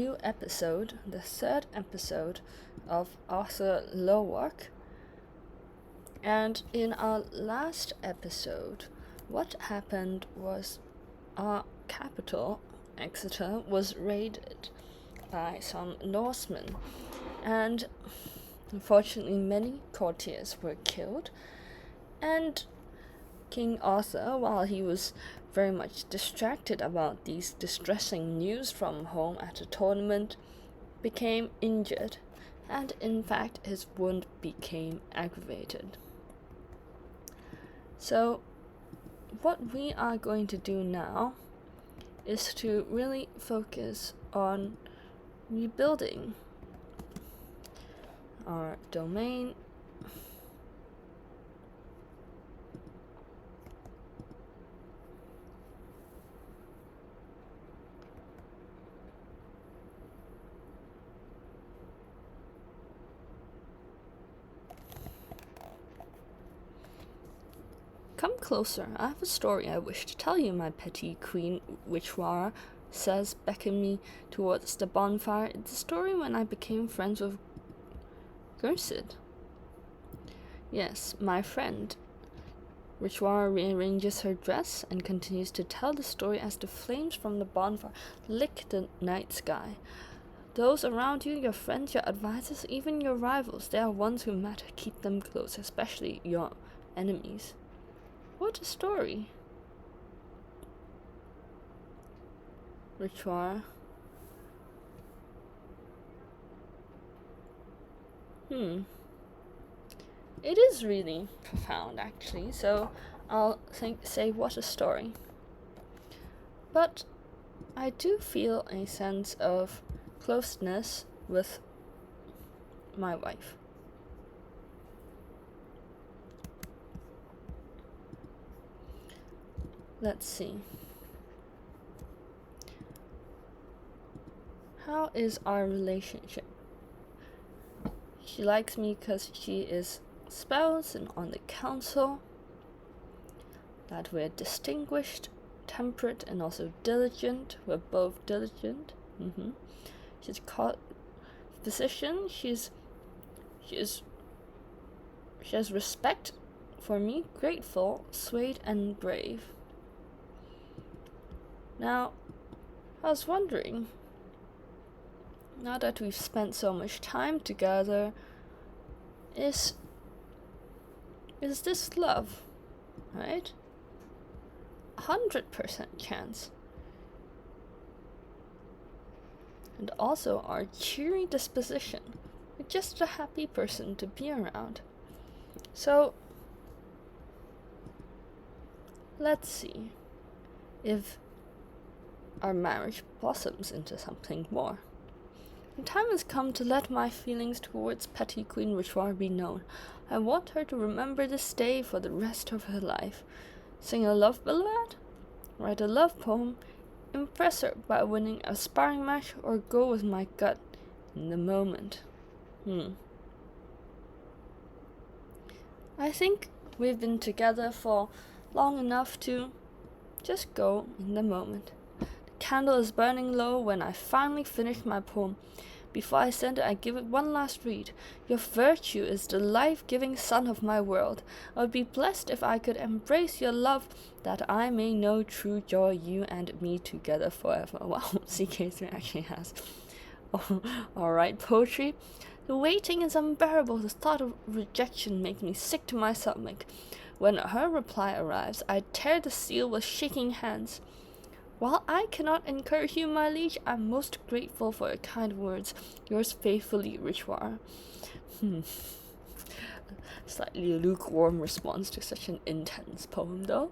new episode, the third episode of Arthur Llywarch. And in our last episode, what happened was our capital, Exeter, was raided by some Norsemen, and unfortunately many courtiers were killed, and King Arthur, while he was very much distracted about these distressing news from home at a tournament, became injured, and in fact his wound became aggravated. So what we are going to do now is to really focus on rebuilding our domain. Come closer, I have a story I wish to tell you, my petty queen, Llywarch says, beckoning me towards the bonfire. It's a story when I became friends with Crusader. Yes, my friend. Llywarch rearranges her dress and continues to tell the story as the flames from the bonfire lick the night sky. Those around you, your friends, your advisors, even your rivals, they are ones who matter. Keep them close, especially your enemies. What a story. Llywarch. It is really profound, actually, so I'll say what a story. But I do feel a sense of closeness with my wife. Let's see. How is our relationship? She likes me because she is spouse and on the council, that we're distinguished, temperate, and also diligent. We're both diligent. She's called physician. She has respect for me, grateful, sweet, and brave. Now, I was wondering, now that we've spent so much time together, is this love, right? 100% chance. And also our cheery disposition. We're just a happy person to be around. So, let's see if our marriage blossoms into something more. The time has come to let my feelings towards petty Queen Llywarch be known. I want her to remember this day for the rest of her life. Sing a love ballad? Write a love poem? Impress her by winning a sparring match, or go with my gut in the moment? I think we've been together for long enough to just go in the moment. The candle is burning low when I finally finish my poem. Before I send it, I give it one last read. Your virtue is the life-giving sun of my world. I would be blessed if I could embrace your love, that I may know true joy, you and me together forever. Wow, CK3 actually has. Alright, poetry. The waiting is unbearable. The thought of rejection makes me sick to my stomach. When her reply arrives, I tear the seal with shaking hands. While I cannot encourage you, my liege, I'm most grateful for your kind words. Yours faithfully, Llywarch. Slightly lukewarm response to such an intense poem, though.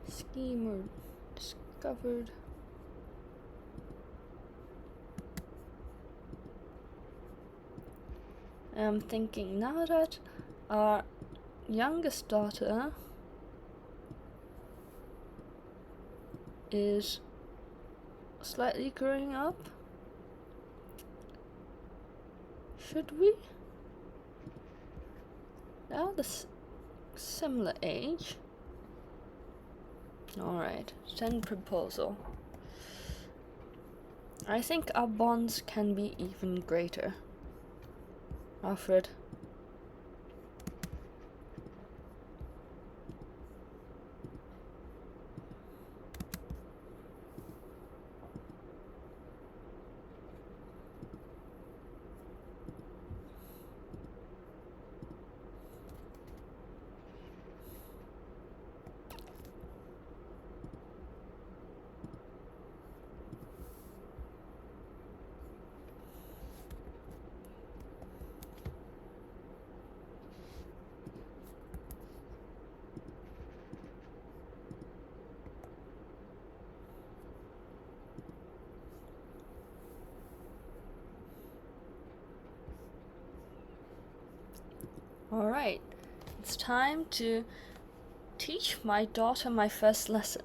Schemer discovered. I'm thinking now that our youngest daughter is slightly growing up. Should we? Now this similar age. Alright, send proposal. I think our bonds can be even greater. Alfred. Alright, it's time to teach my daughter my first lesson.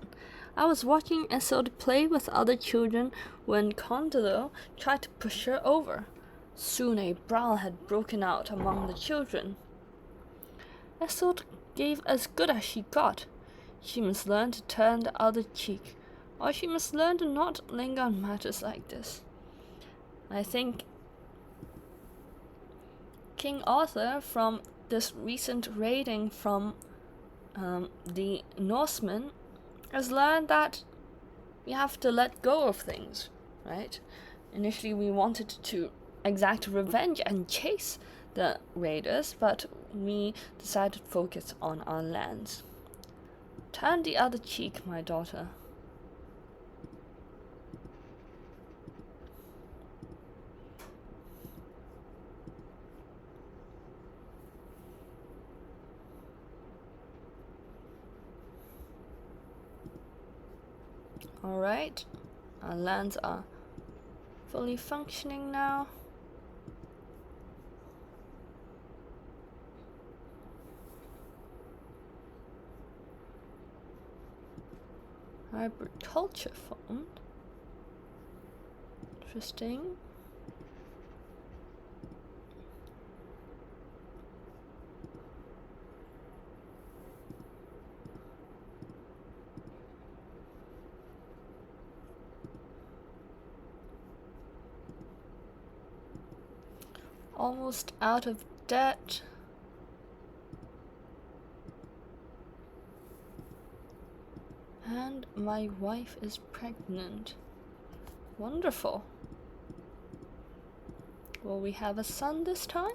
I was watching Isolde play with other children when Condilo tried to push her over. Soon a brawl had broken out among the children. Isolde gave as good as she got. She must learn to turn the other cheek, or she must learn to not linger on matters like this. I think King Arthur, from this recent raiding from the Norsemen, has learned that we have to let go of things, right? Initially we wanted to exact revenge and chase the raiders, but we decided to focus on our lands. Turn the other cheek, my daughter. Alright, our lands are fully functioning now. Agriculture fund. Interesting. Almost out of debt. And my wife is pregnant. Wonderful. Will we have a son this time?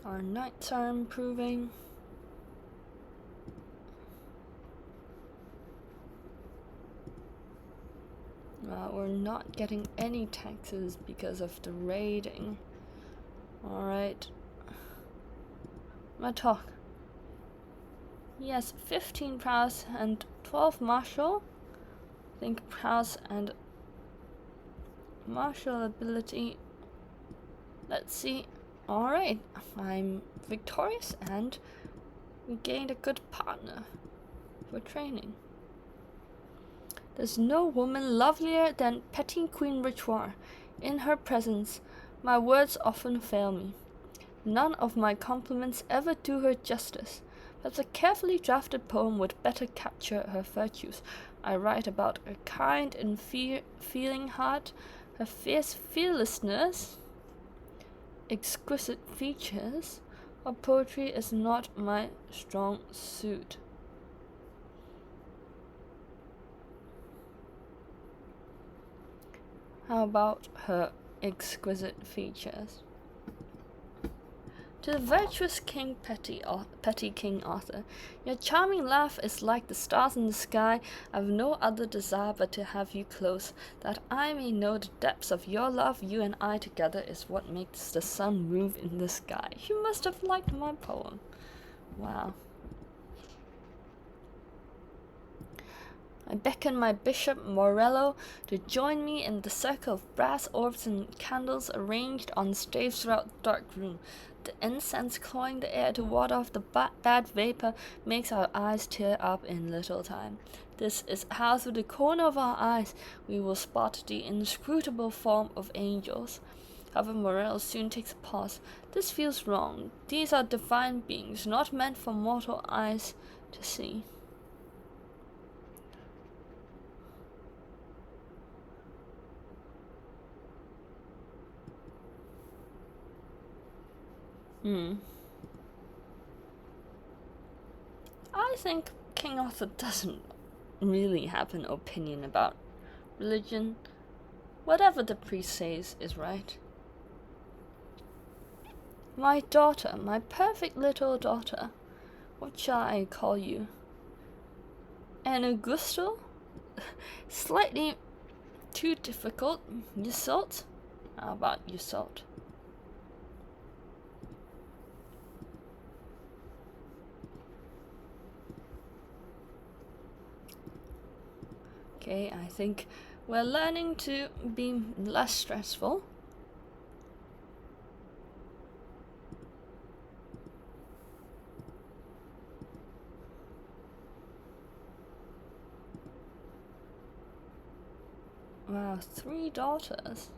Our knights are improving. We're not getting any taxes because of the raiding. Alright. Matok. Yes, 15 prowess and 12 martial. I think prowess and martial ability. Let's see. Alright, I'm victorious and we gained a good partner for training. There's no woman lovelier than Petty Queen Llywarch. In her presence, my words often fail me. None of my compliments ever do her justice. Perhaps a carefully drafted poem would better capture her virtues. I write about her kind and feeling heart, her fierce fearlessness, exquisite features, but poetry is not my strong suit. How about her exquisite features? To the virtuous King Petty King Arthur, your charming laugh is like the stars in the sky. I have no other desire but to have you close, that I may know the depths of your love. You and I together is what makes the sun move in the sky. You must have liked my poem. Wow. I beckon my bishop, Morello, to join me in the circle of brass orbs and candles arranged on staves throughout the dark room. The incense cloying the air to ward off the bad vapor makes our eyes tear up in little time. This is how through the corner of our eyes we will spot the inscrutable form of angels. However, Morello soon takes a pause. This feels wrong. These are divine beings, not meant for mortal eyes to see. I think King Arthur doesn't really have an opinion about religion. Whatever the priest says is right. My daughter, my perfect little daughter, what shall I call you? An Augusto? Slightly too difficult. Yseult? How about Yseult? Okay, I think we're learning to be less stressful. Wow, 3 daughters.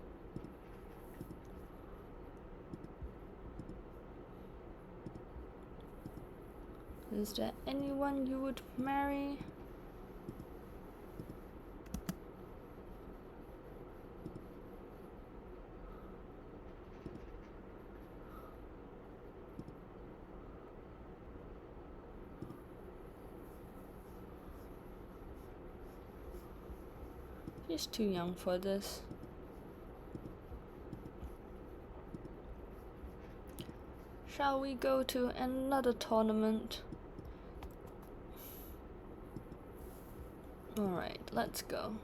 Is there anyone you would marry? She's too young for this. Shall we go to another tournament? Alright, let's go.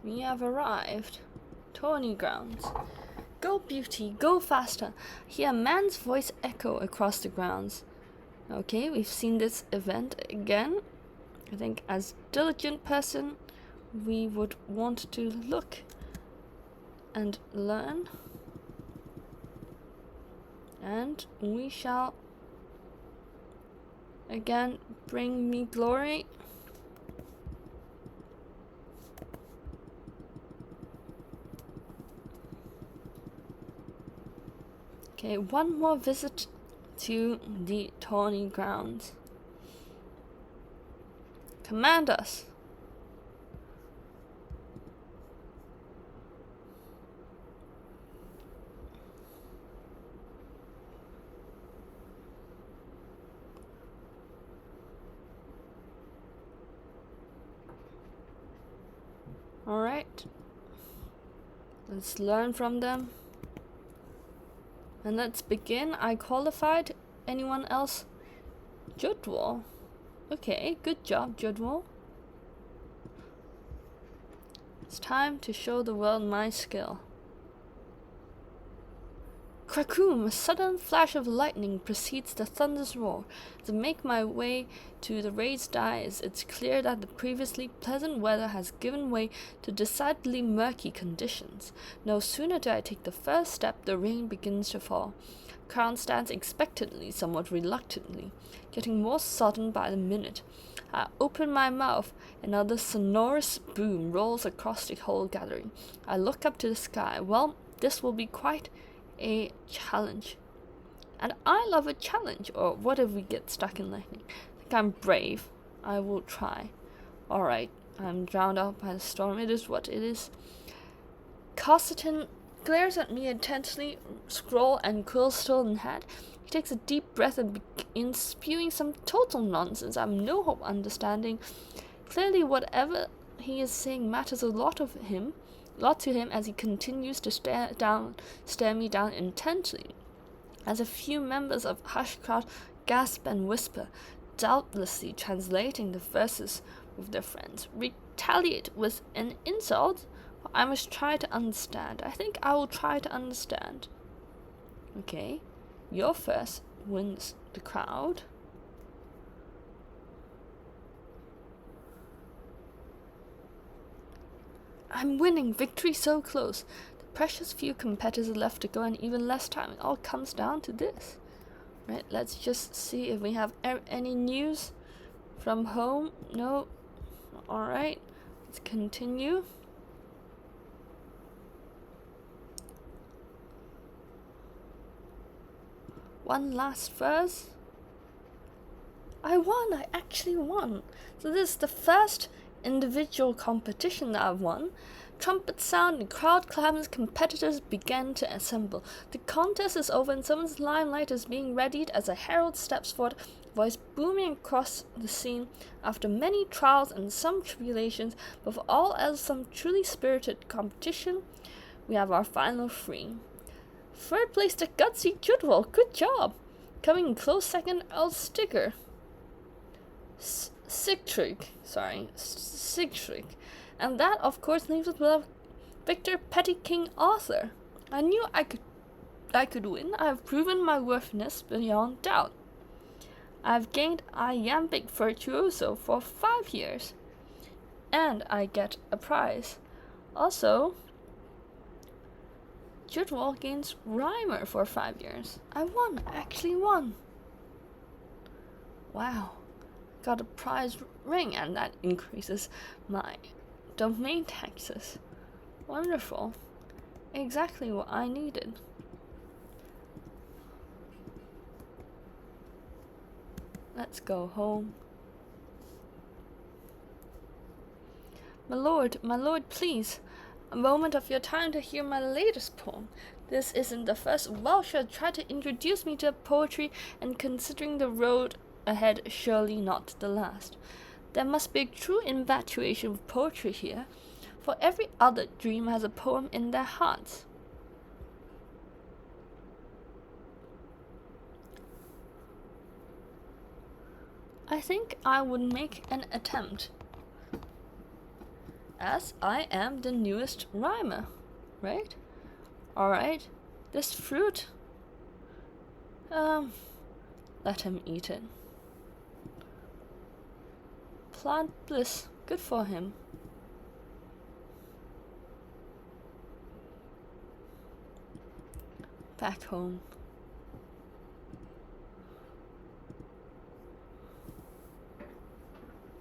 We have arrived. Tourney grounds. Go, beauty, go faster. Hear a man's voice echo across the grounds. Okay, we've seen this event again. I think as diligent person, we would want to look and learn. And we shall again bring me glory. Okay, one more visit to the tourney grounds. Command us. Alright. Let's learn from them. And let's begin. I qualified. Anyone else? Judwall. Okay, good job, Judwall. It's time to show the world my skill. Krakoom! A sudden flash of lightning precedes the thunder's roar. As I make my way to the raised dais, it's clear that the previously pleasant weather has given way to decidedly murky conditions. No sooner do I take the first step, the rain begins to fall. Crown stands expectantly, somewhat reluctantly, getting more sodden by the minute. I open my mouth. Another sonorous boom rolls across the whole gathering. I look up to the sky. Well, this will be quite a challenge. And I love a challenge. Or what if we get stuck in lightning? I think I'm brave. I will try. Alright, I'm drowned out by the storm. It is what it is. Costigan glares at me intensely, scroll and quill still in hand. He takes a deep breath and begins spewing some total nonsense I'm no hope understanding. Clearly whatever he is saying matters a lot to him as he continues to stare me down intently. As a few members of hush crowd gasp and whisper, doubtlessly translating the verses with their friends, retaliate with an insult? I must try to understand. I think I will try to understand. Okay, your verse wins the crowd. I'm winning. Victory so close. The precious few competitors left to go and even less time. It all comes down to this. Right, let's just see if we have any news from home. No. Alright, let's continue. One last verse. I won! I actually won! So this is the first individual competition that I've won. Trumpets sound and crowd clamours, competitors began to assemble. The contest is over and someone's limelight is being readied as a herald steps forward, voice booming across the scene. After many trials and some tribulations, but for all else some truly spirited competition, we have our final three. Third place, the gutsy Judwell, good job! Coming in close second, Sticker. Sigtrig. And that, of course, leaves us with Victor Petty King Arthur. I knew I could win. I have proven my worthiness beyond doubt. I have gained iambic virtuoso for 5 years. And I get a prize. Also, Judwell gains rhymer for 5 years. I won. I actually won. Wow. Got a prize ring, and that increases my domain taxes. Wonderful. Exactly what I needed. Let's go home. My lord, please. A moment of your time to hear my latest poem. This isn't the first Welsh tried to introduce me to poetry, and considering the road ahead, surely not the last. There must be a true infatuation with poetry here, for every other dream has a poem in their hearts. I think I would make an attempt, as I am the newest rhymer, right? Alright, this fruit, let him eat it. Plant bliss, good for him. Back home.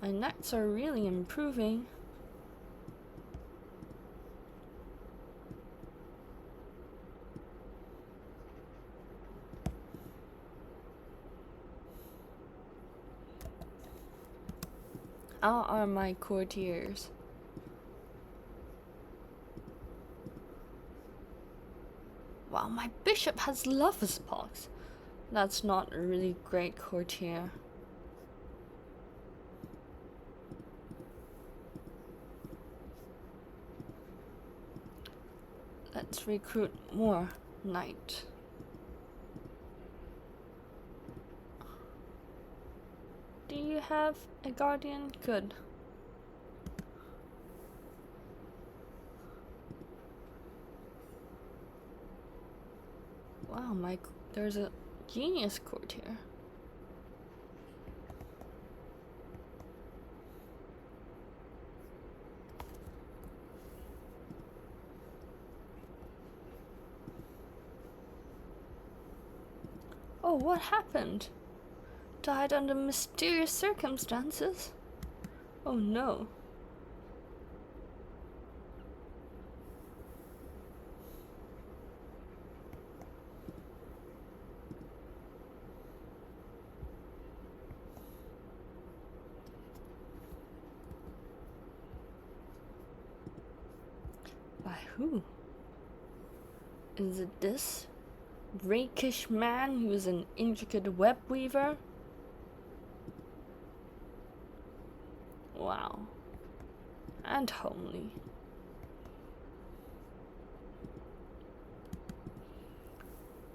My nuts are really improving. How are my courtiers? Wow, my bishop has lover's pox. That's not a really great courtier. Let's recruit more knight. Do you have a guardian? Good. Wow, there's a genius courtier. Oh, what happened? Died under mysterious circumstances? Oh no. By who? Is it this rakish man who is an intricate web weaver? Wow. And homely.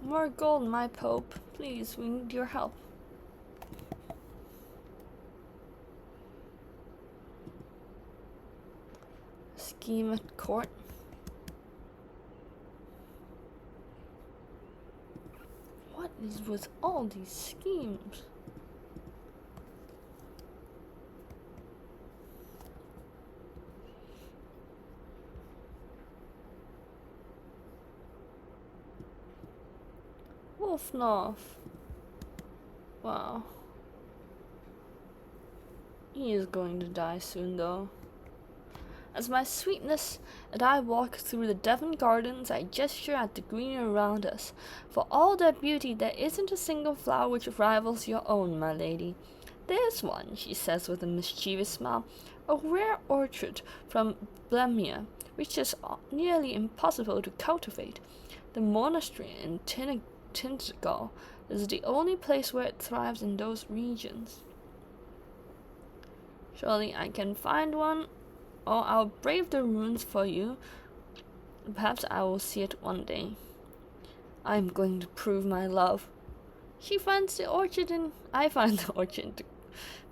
More gold, my Pope. Please, we need your help. scheme at court. What is with all these schemes? Wolfnoth. Wow. He is going to die soon, though. As my sweetness and I walk through the Devon gardens, I gesture at the greenery around us. For all their beauty, there isn't a single flower which rivals your own, my lady. There's one, she says with a mischievous smile, a rare orchard from Blemia, which is nearly impossible to cultivate. The monastery in Tintagel is the only place where it thrives in those regions. Surely I can find one, or I'll brave the ruins for you. Perhaps I will see it one day. I'm going to prove my love. She finds the orchard and I find the orchard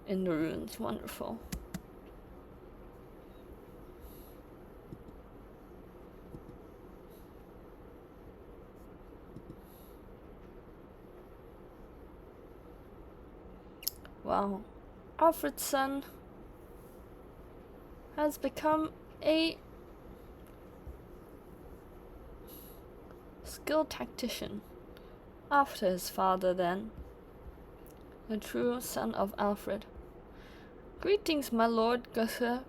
in the ruins. Wonderful. Wow. Alfred's son has become a skilled tactician. After his father, then. The true son of Alfred. Greetings, my lord Gerhiter,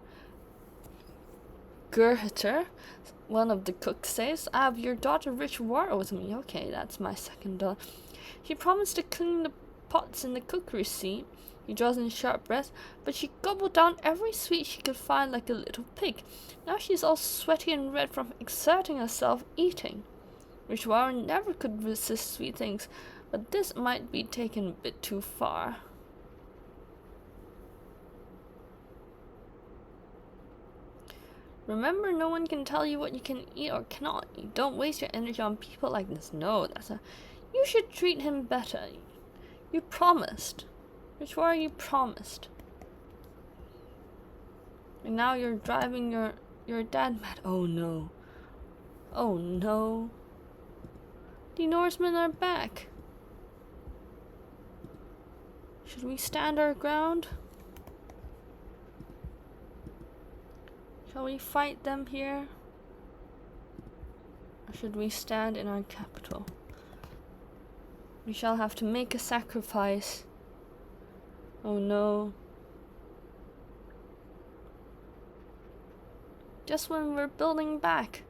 one of the cooks says. I have your daughter Llywarch with me. Okay, that's my second daughter. She promised to clean the pots in the cookery, see? He draws in a sharp breath, but she gobbled down every sweet she could find like a little pig. Now she's all sweaty and red from exerting herself eating. Llywarch never could resist sweet things, but this might be taken a bit too far. Remember, no one can tell you what you can eat or cannot eat. Don't waste your energy on people like this. No, you should treat him better. You promised. Llywarch, you promised. And now you're driving your dad mad. Oh no. Oh no. The Norsemen are back. Should we stand our ground? Shall we fight them here? Or should we stand in our capital? We shall have to make a sacrifice. Oh no. Just when we're building back.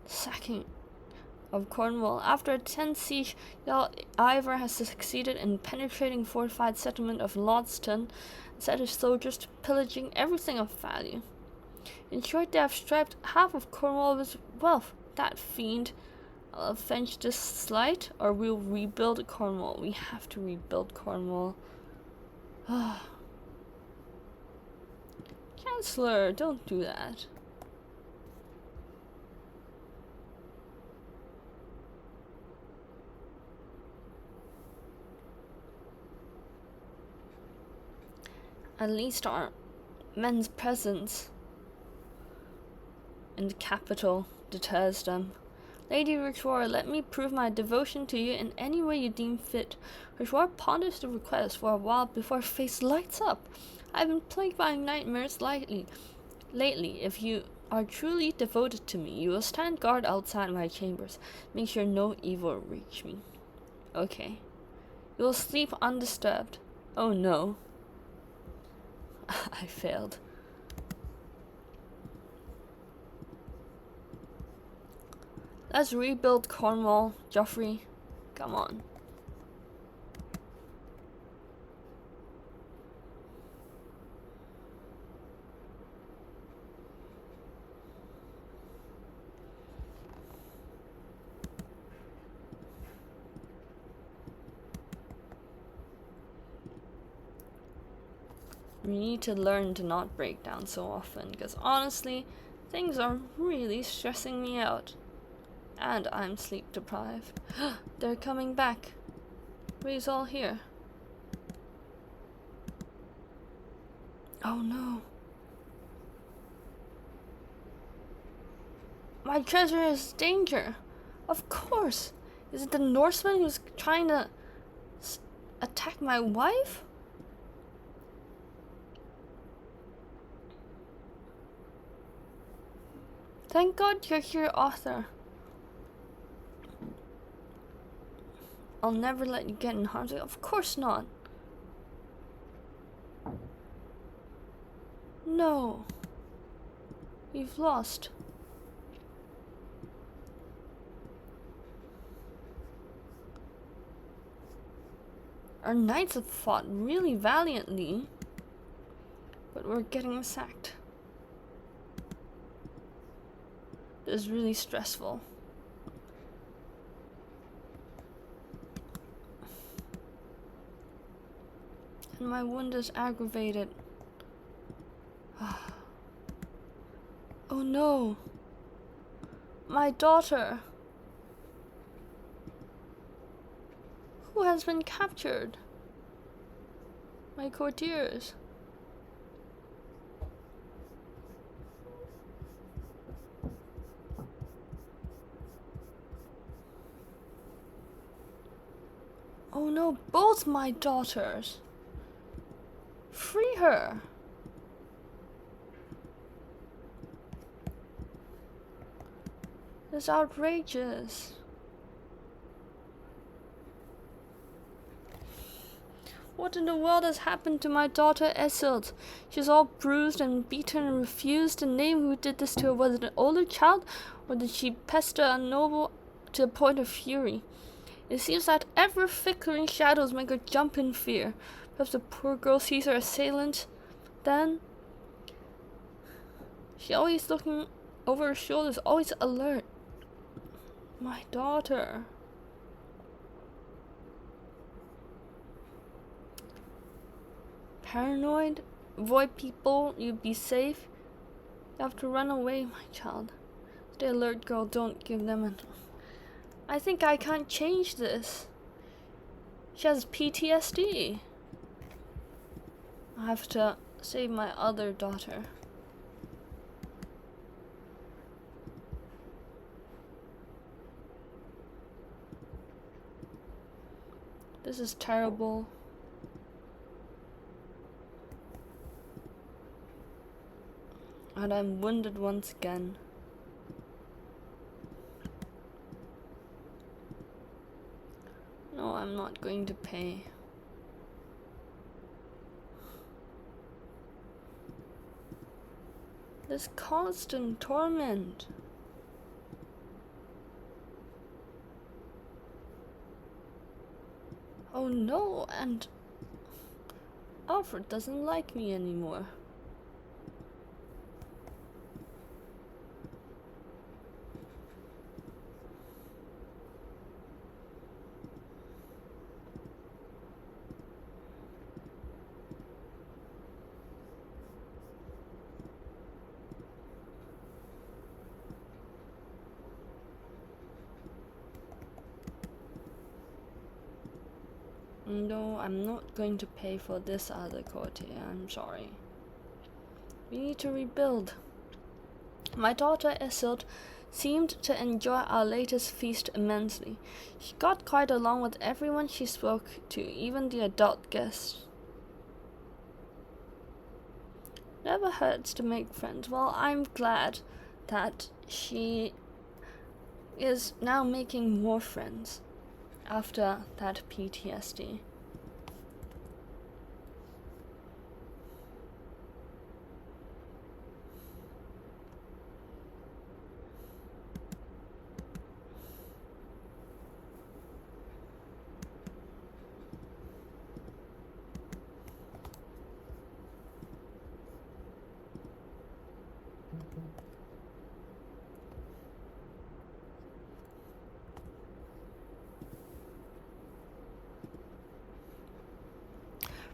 Sacking of Cornwall. After a 10th siege, Jarl Ivar has succeeded in penetrating fortified settlement of Lodston and set his soldiers to pillaging everything of value. In short, they have stripped half of Cornwall with wealth. That fiend. I'll avenge this slight, or we'll rebuild Cornwall. We have to rebuild Cornwall. Chancellor, don't do that. At least our men's presence in the capital deters them. Lady Llywarch, let me prove my devotion to you in any way you deem fit. Llywarch ponders the request for a while before her face lights up. I've been plagued by nightmares lately. If you are truly devoted to me, you will stand guard outside my chambers. Make sure no evil reach me. Okay. You will sleep undisturbed. Oh no. I failed. Let's rebuild Cornwall, Joffrey. Come on. We need to learn to not break down so often, because honestly, things are really stressing me out. And I'm sleep deprived. They're coming back. Ray's all here. Oh no. My treasure is danger. Of course. Is it the Norseman who's trying to attack my wife? Thank God you're here, Arthur. I'll never let you get in harm's way. Of course not. No. We've lost. Our knights have fought really valiantly, but we're getting sacked. This is really stressful. And my wound is aggravated. Oh no! My daughter! Who has been captured? My courtiers. Oh no, both my daughters! Free her! It's outrageous. What in the world has happened to my daughter Iseult? She's all bruised and beaten and refused to name who did this to her. Was it an older child, or did she pester a noble to the point of fury? It seems that ever-flickering shadows make her jump in fear. Perhaps the poor girl sees her assailant. Then, she's always looking over her shoulders, always alert. My daughter. Paranoid? Avoid people, you'd be safe. You have to run away, my child. Stay alert, girl, don't give them an... I think I can't change this. She has PTSD. I have to save my other daughter. This is terrible. And I'm wounded once again. No, I'm not going to pay. This constant torment. Oh no, and Alfred doesn't like me anymore. No, I'm not going to pay for this other courtier, I'm sorry. We need to rebuild. My daughter Iseult seemed to enjoy our latest feast immensely. She got quite along with everyone she spoke to, even the adult guests. Never hurts to make friends. Well, I'm glad that she is now making more friends after that PTSD.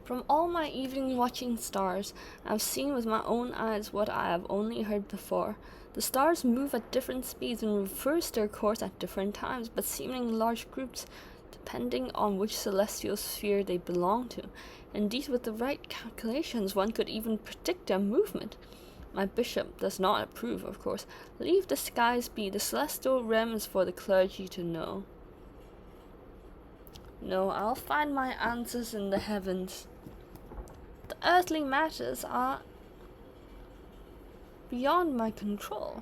From all my evening watching stars, I've seen with my own eyes what I have only heard before. The stars move at different speeds and reverse their course at different times, but seemingly large groups, depending on which celestial sphere they belong to. Indeed, with the right calculations, one could even predict their movement. My bishop does not approve, of course. Leave the skies be. The celestial realm is for the clergy to know. No, I'll find my answers in the heavens. The earthly matters are beyond my control.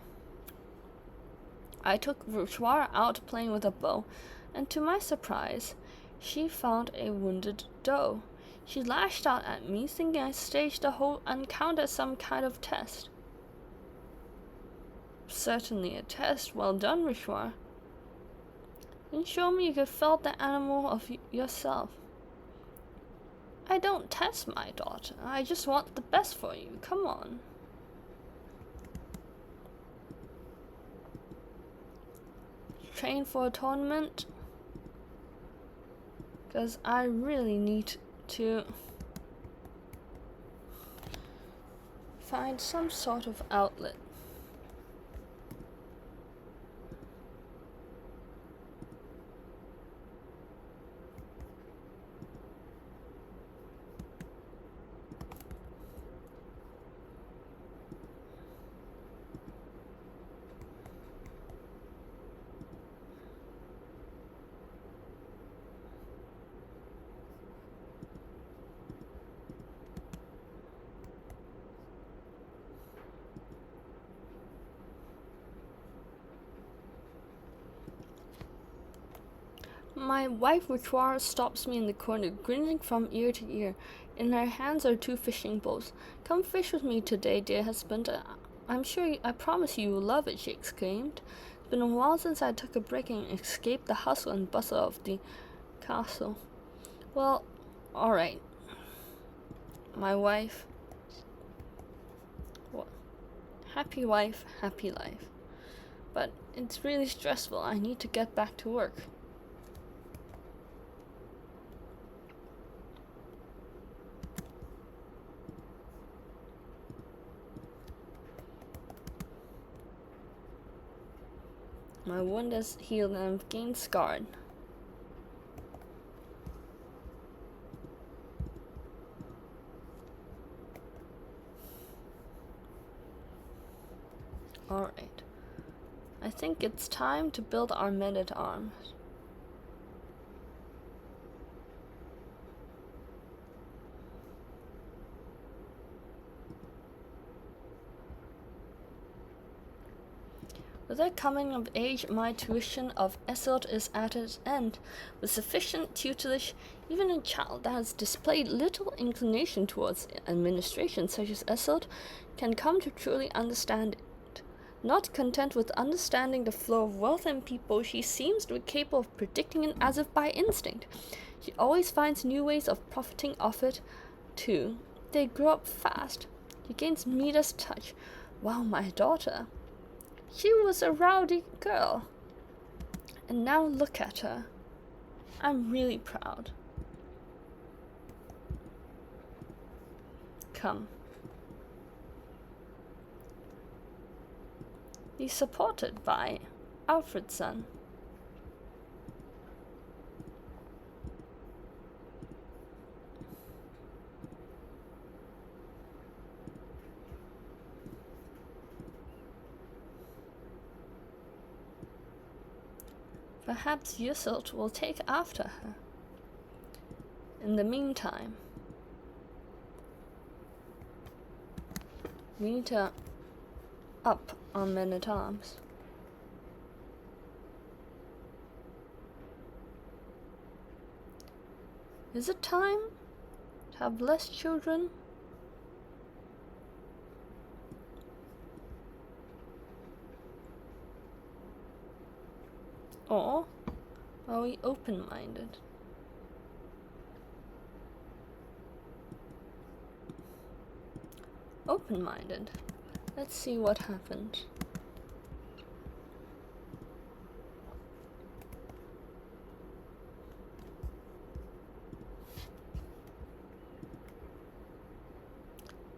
I took Llywarch out playing with a bow, and to my surprise, she found a wounded doe. She lashed out at me, thinking I staged the whole encounter as some kind of test. Certainly a test. Well done, Llywarch. And show me you could felt the animal of yourself. I don't test my daughter. I just want the best for you. Come on. Train for a tournament? Because I really need to find some sort of outlet. My wife Llywarch stops me in the corner, grinning from ear to ear. In her hands are 2 fishing bowls. Come fish with me today, dear husband. I promise you will love it, she exclaimed. It's been a while since I took a break and escaped the hustle and bustle of the castle. Well, alright. My wife. What? Happy wife, happy life. But it's really stressful. I need to get back to work. My wound is healed and I've gained scarred. Alright. I think it's time to build our men-at-arms. With their coming of age, my tuition of Isolde is at its end. With sufficient tutelage, even a child that has displayed little inclination towards administration, such as Isolde, can come to truly understand it. Not content with understanding the flow of wealth and people, she seems to be capable of predicting it as if by instinct. She always finds new ways of profiting off it, too. They grow up fast. She gains Midas' touch. Wow, my daughter. She was a rowdy girl. And now look at her. I'm really proud. Come. Be supported by Alfred's son. Perhaps Isolde will take after her. In the meantime, we need to up our men-at-arms. Is it time to have less children? Or are we open-minded? Open-minded. Let's see what happens.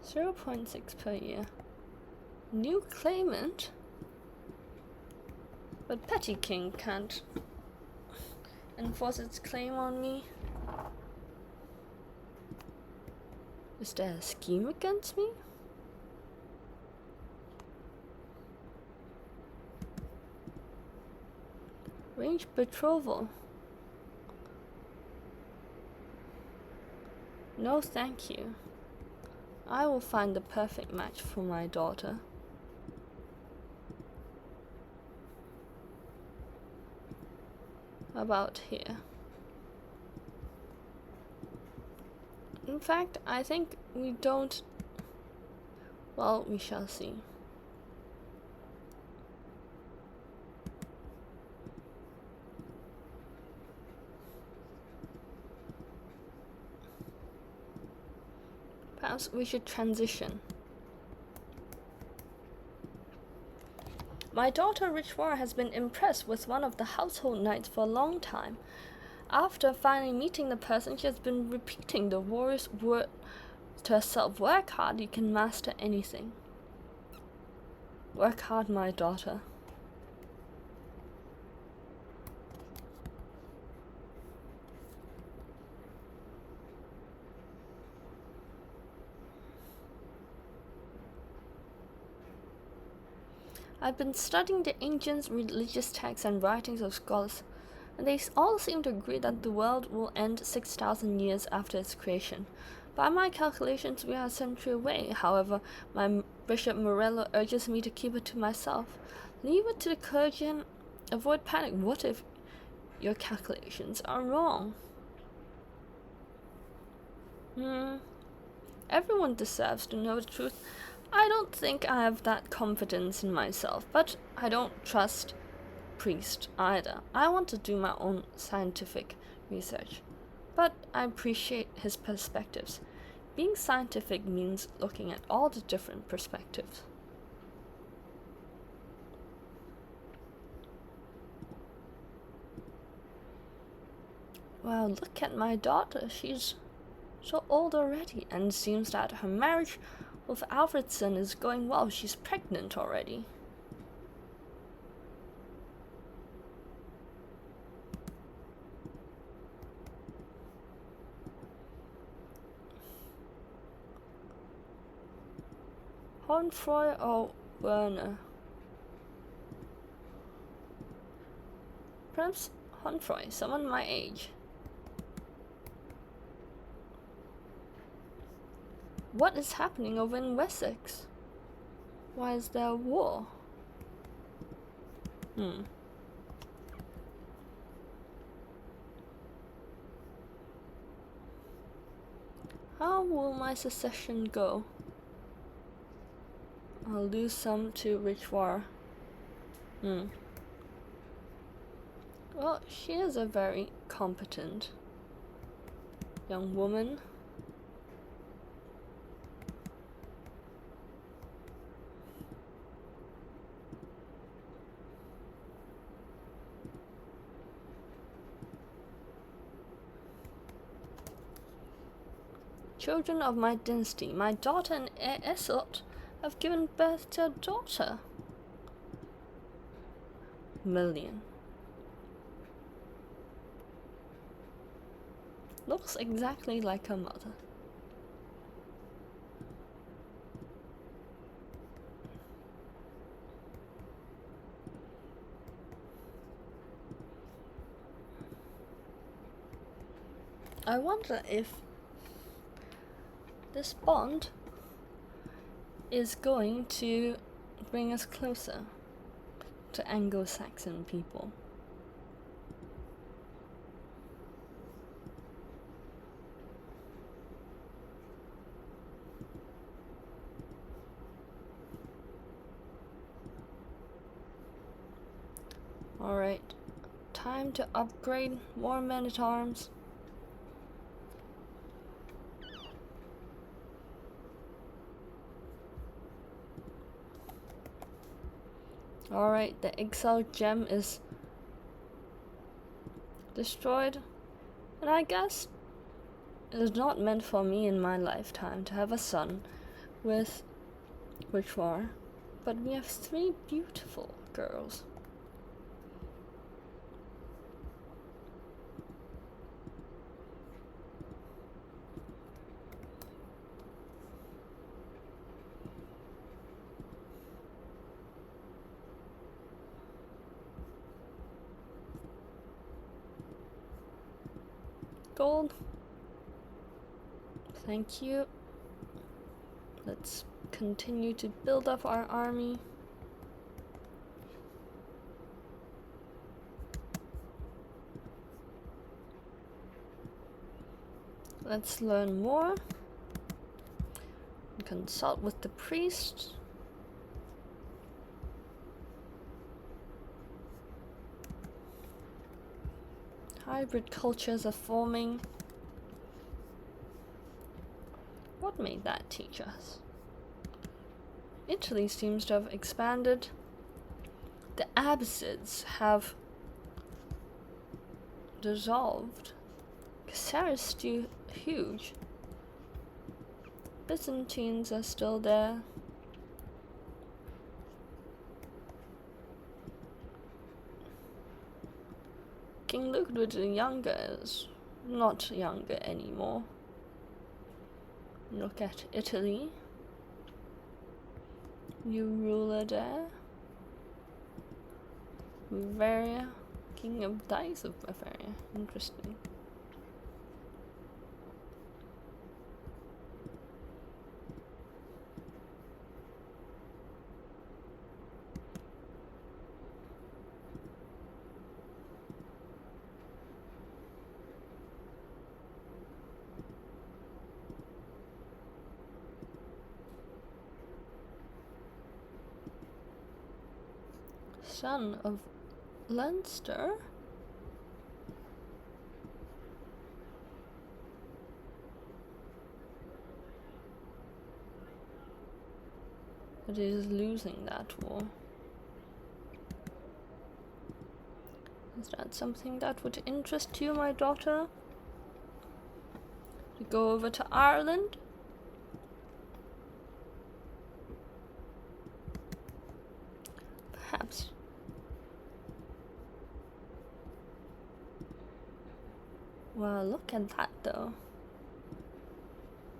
$0.6 per year. New claimant? But Petty King can't enforce its claim on me. Is there a scheme against me? Arrange betrothal. No, thank you. I will find the perfect match for my daughter. About here. In fact, I think we don't. Well, we shall see. Perhaps we should transition. My daughter Llywarch has been impressed with one of the household knights for a long time. After finally meeting the person, she has been repeating the warrior's word to herself. Work hard, you can master anything. Work hard, my daughter. I've been studying the ancient religious texts and writings of scholars, and they all seem to agree that the world will end 6,000 years after its creation. By my calculations, we are a century away. However, my Bishop Morello urges me to keep it to myself. Leave it to the clergy and avoid panic. What if your calculations are wrong? Everyone deserves to know the truth. I don't think I have that confidence in myself, but I don't trust priest either. I want to do my own scientific research, but I appreciate his perspectives. Being scientific means looking at all the different perspectives. Wow, look at my daughter. She's so old already, and it seems that her marriage with Alfredson is going well. She's pregnant already. Honfroy or Werner? Perhaps Honfroy, someone my age. What is happening over in Wessex? Why is there a war? How will my succession go? I'll lose some to Llywarch. Well, she is a very competent young woman. Children of my dynasty, my daughter and heir Iseult have given birth to a daughter. Million. Looks exactly like her mother. I wonder if this bond is going to bring us closer to Anglo-Saxon people. Alright, time to upgrade more men-at-arms. Alright, the exile gem is destroyed, and I guess it is not meant for me in my lifetime to have a son with Llywarch, but we have 3 beautiful girls. gold. Thank you. Let's continue to build up our army. Let's learn more. Consult with the priest. Hybrid cultures are forming. What may that teach us? Italy seems to have expanded. The Abbasids have dissolved. Crusader is still huge. Byzantines are still there. King Ludwig the Younger is not younger anymore. Look at Italy. New ruler there. Bavaria. King of Dice of Bavaria. Interesting. Son of Leinster? But he is losing that war. Is that something that would interest you, my daughter? To go over to Ireland? Perhaps. Wow, look at that though.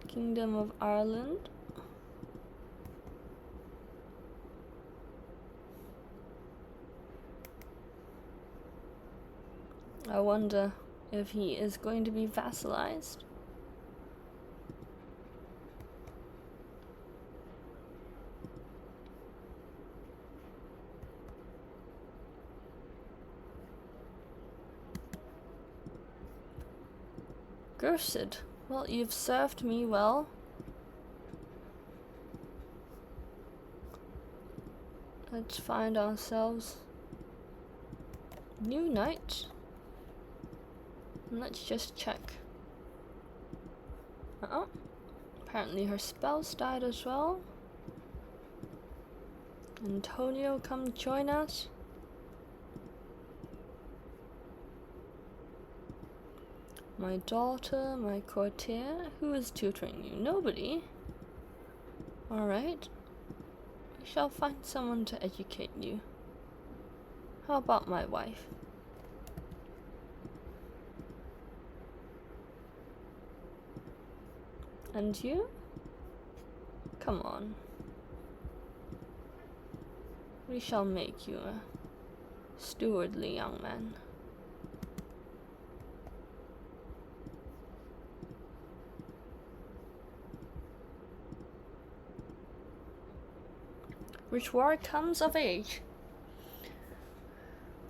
Kingdom of Ireland. I wonder if he is going to be vassalized. Crusader, well, you've served me well. Let's find ourselves new knight. And let's just check. Apparently her spells died as well. Antonio, come join us. My daughter, my courtier, who is tutoring you? Nobody. Alright. We shall find someone to educate you. How about my wife? And you? Come on. We shall make you a stewardly young man. Llywarch comes of age.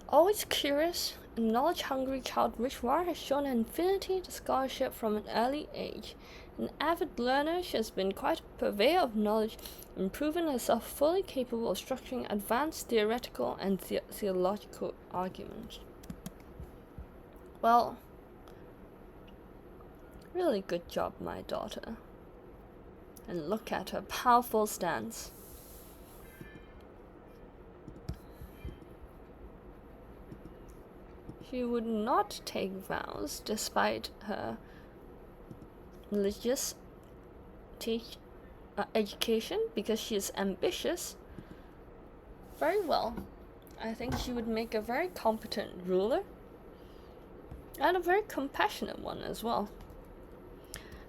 Always curious and knowledge-hungry child, Llywarch has shown an affinity to scholarship from an early age. An avid learner, she has been quite a purveyor of knowledge and proven herself fully capable of structuring advanced theoretical and theological arguments. Well, really good job, my daughter. And look at her powerful stance. She would not take vows despite her religious education because she is ambitious. Very well. I think she would make a very competent ruler and a very compassionate one as well.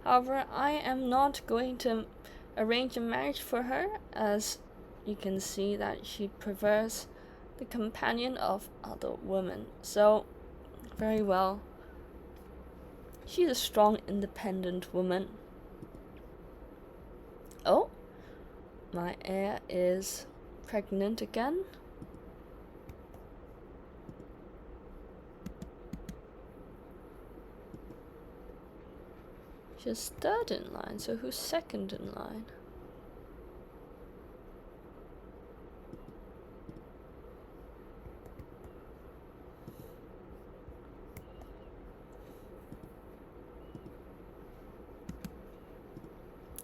However, I am not going to arrange a marriage for her, as you can see that she prefers the companion of other women. So, very well. She's a strong, independent woman. Oh, my heir is pregnant again. She's third in line, so who's second in line?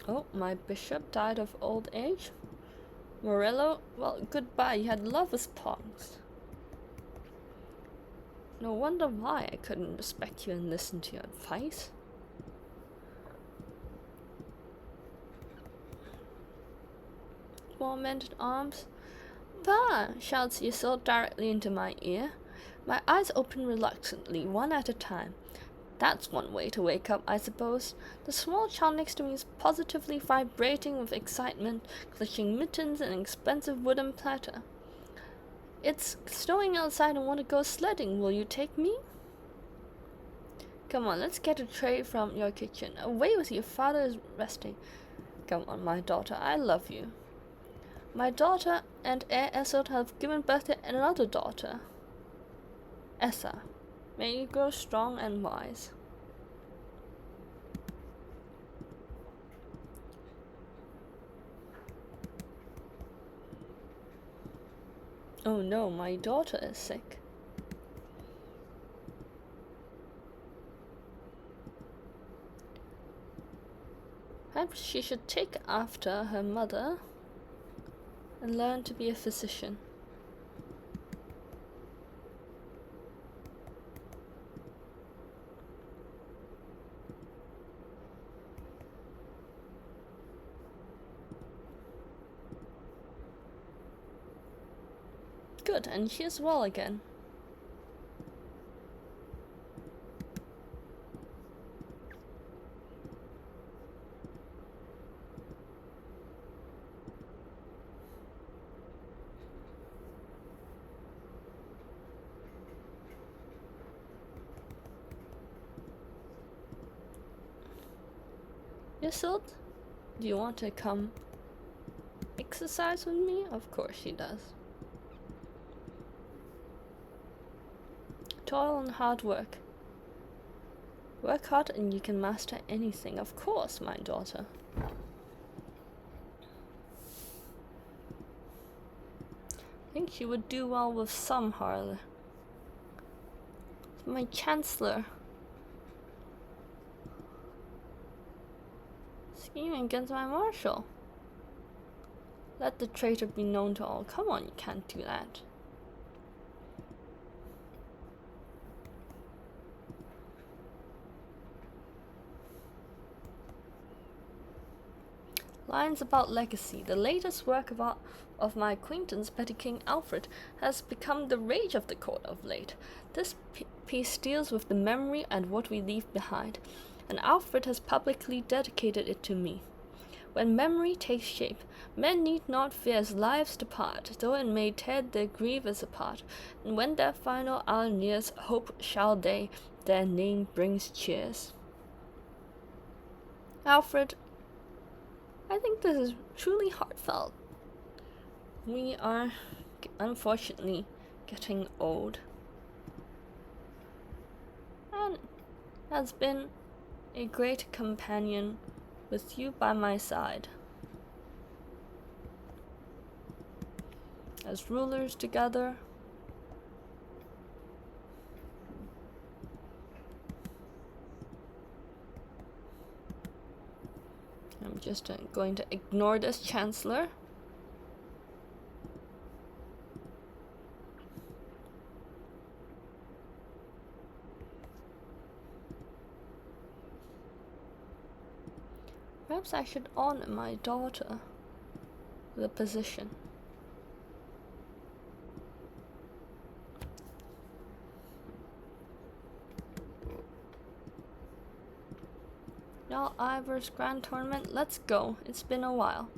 Oh, my bishop died of old age. Morello, well, goodbye, you had lovers pongs. No wonder why I couldn't respect you and listen to your advice. Small men at arms. Bah! Shouts Isolde directly into my ear. My eyes open reluctantly, one at a time. That's one way to wake up, I suppose. The small child next to me is positively vibrating with excitement, clutching mittens and an expensive wooden platter. It's snowing outside and want to go sledding. Will you take me? Come on, let's get a tray from your kitchen. Away with you, father is resting. Come on, my daughter, I love you. My daughter and heir Isolde have given birth to another daughter, Essa. May you grow strong and wise. Oh no, my daughter is sick. Perhaps she should take after her mother and learn to be a physician. Good, and she is well again. Isolde, do you want to come exercise with me? Of course she does. Toil and hard work. Work hard and you can master anything. Of course, my daughter. I think she would do well with some Harley. My chancellor. Scheming against my marshal. Let the traitor be known to all. Come on, you can't do that. Lines about legacy. The latest work of my acquaintance, Petty King Alfred, has become the rage of the court of late. This piece deals with the memory and what we leave behind, and Alfred has publicly dedicated it to me. When memory takes shape, men need not fear as lives depart, though it may tear their grievous apart, and when their final hour nears, hope shall they, their name brings cheers. Alfred, I think this is truly heartfelt. We are, unfortunately, getting old. And has been a great companion with you by my side. As rulers together, I'm just going to ignore this chancellor. Perhaps I should honor my daughter with a position. Now Ivor's Grand Tournament, let's go. It's been a while.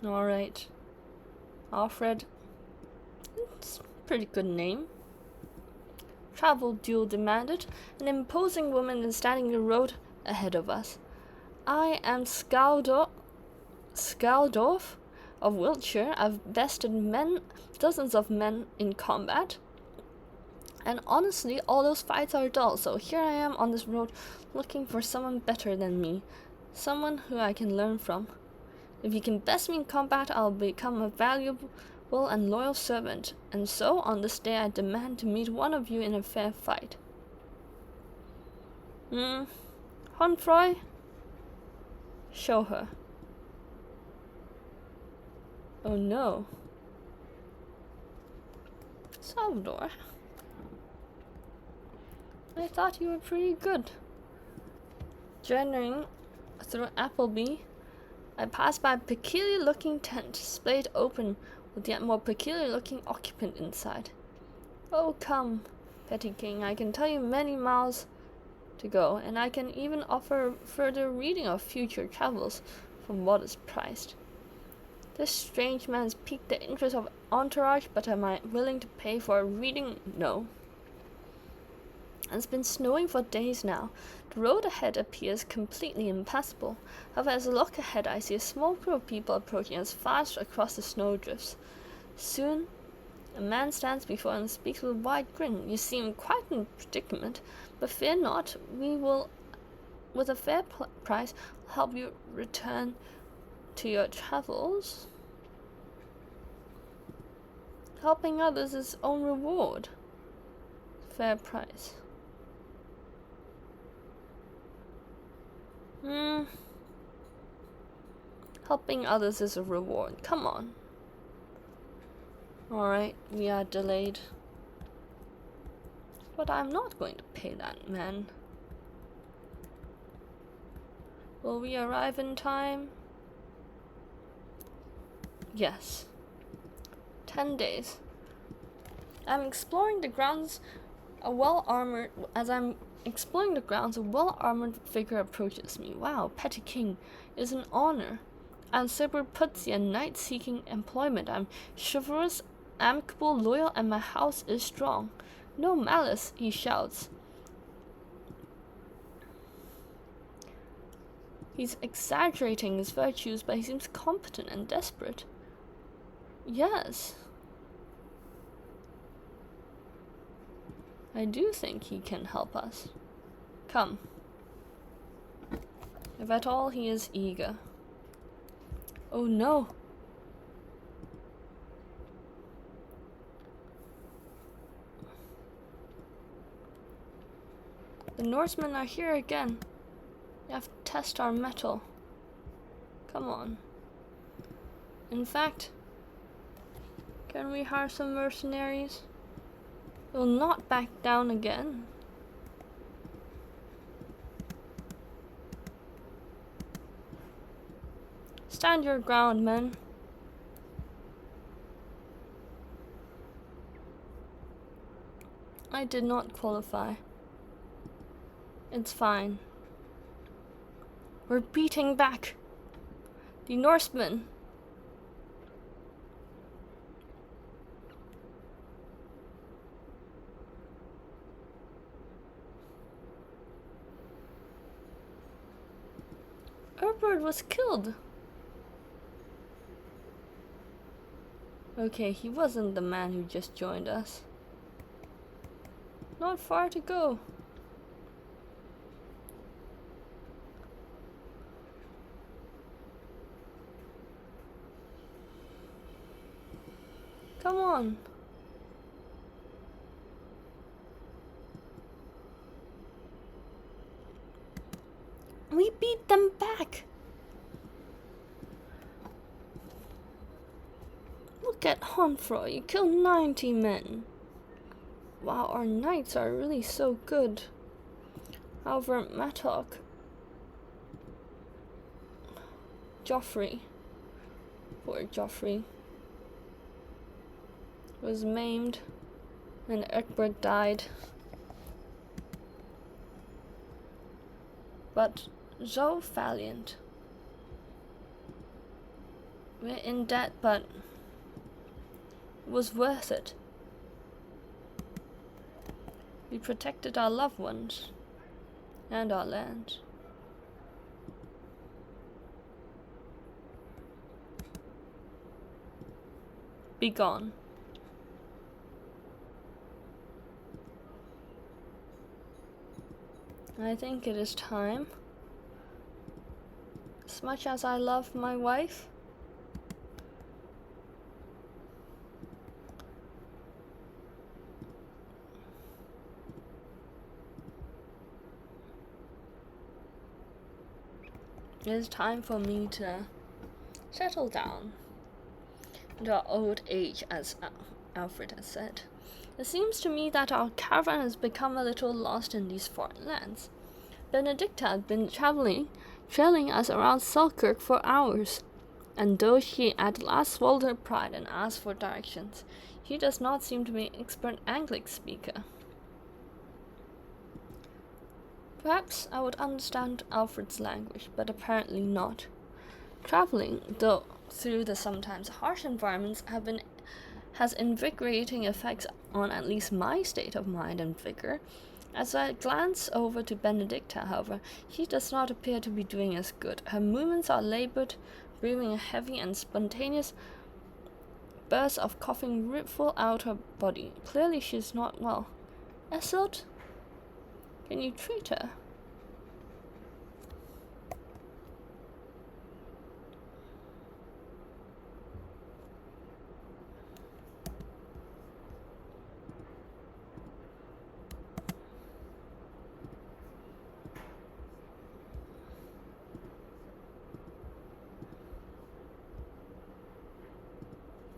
Alright. Alfred. It's a pretty good name. Travel duel demanded. An imposing woman is standing in the road ahead of us. I am Skaldorf of Wiltshire. I've bested dozens of men in combat. And honestly, all those fights are dull, so here I am on this road looking for someone better than me. Someone who I can learn from. If you can best me in combat, I'll become a valuable and loyal servant. And so, on this day, I demand to meet one of you in a fair fight. Honfroy? Show her. Oh no. Salvador? I thought you were pretty good. Journeying through Appleby, I passed by a peculiar-looking tent, splayed open, with yet more peculiar-looking occupant inside. Oh, come, Petty King, I can tell you many miles to go, and I can even offer further reading of future travels from what is priced. This strange man has piqued the interest of entourage, but am I willing to pay for a reading? No. It's been snowing for days now. The road ahead appears completely impassable. However, as I look ahead, I see a small group of people approaching us fast across the snowdrifts. Soon, a man stands before and speaks with a wide grin. You seem quite in a predicament, but fear not. We will, with a fair price, help you return to your travels. Helping others is own reward. Fair price. Helping others is a reward. Come on. Alright, we are delayed. But I'm not going to pay that man. Will we arrive in time? Yes. 10 days. I'm exploring the grounds. As I'm exploring the grounds, a well-armored figure approaches me. Wow, Petty King, it is an honor. I'm Silver Putsy, a knight seeking employment. I'm chivalrous, amicable, loyal, and my house is strong. No malice, he shouts. He's exaggerating his virtues, but he seems competent and desperate. Yes. I do think he can help us. Come. If at all he is eager. Oh no. The Norsemen are here again. We have to test our mettle. Come on. In fact, can we hire some mercenaries? We'll not back down again. Stand your ground, men. I did not qualify. It's fine. We're beating back. The Norsemen. Erbert was killed. Okay, he wasn't the man who just joined us. Not far to go. Come on. We beat them back. Look at Honfroy, you killed 90 men. Wow, our knights are really so good. However, Mattock, Joffrey, poor Joffrey, was maimed and Egbert died. But so valiant. We're in debt, but it was worth it. We protected our loved ones and our land. Be gone. I think it is time. As much as I love my wife, it is time for me to settle down into our old age, as Alfred has said. It seems to me that our caravan has become a little lost in these foreign lands. Benedicta had been trailing us around Selkirk for hours, and though she at last swallowed her pride and asked for directions, she does not seem to be an expert Anglic speaker. Perhaps I would understand Alfred's language, but apparently not. Traveling, though, through the sometimes harsh environments has invigorating effects on at least my state of mind and vigor. As I glance over to Benedicta, however, she does not appear to be doing as good. Her movements are labored, breathing a heavy and spontaneous bursts of coughing rip full out her body. Clearly she is not well. Isolde, can you treat her?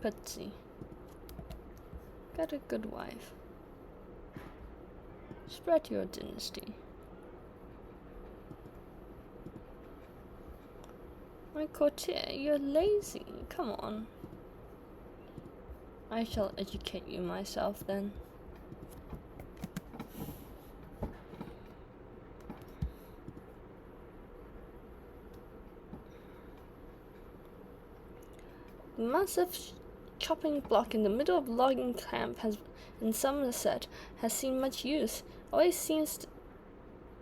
Patsy, get a good wife. Spread your dynasty. My courtier, you're lazy. Come on. I shall educate you myself then. The massive chopping block in the middle of logging camp in Somerset has seen much use. It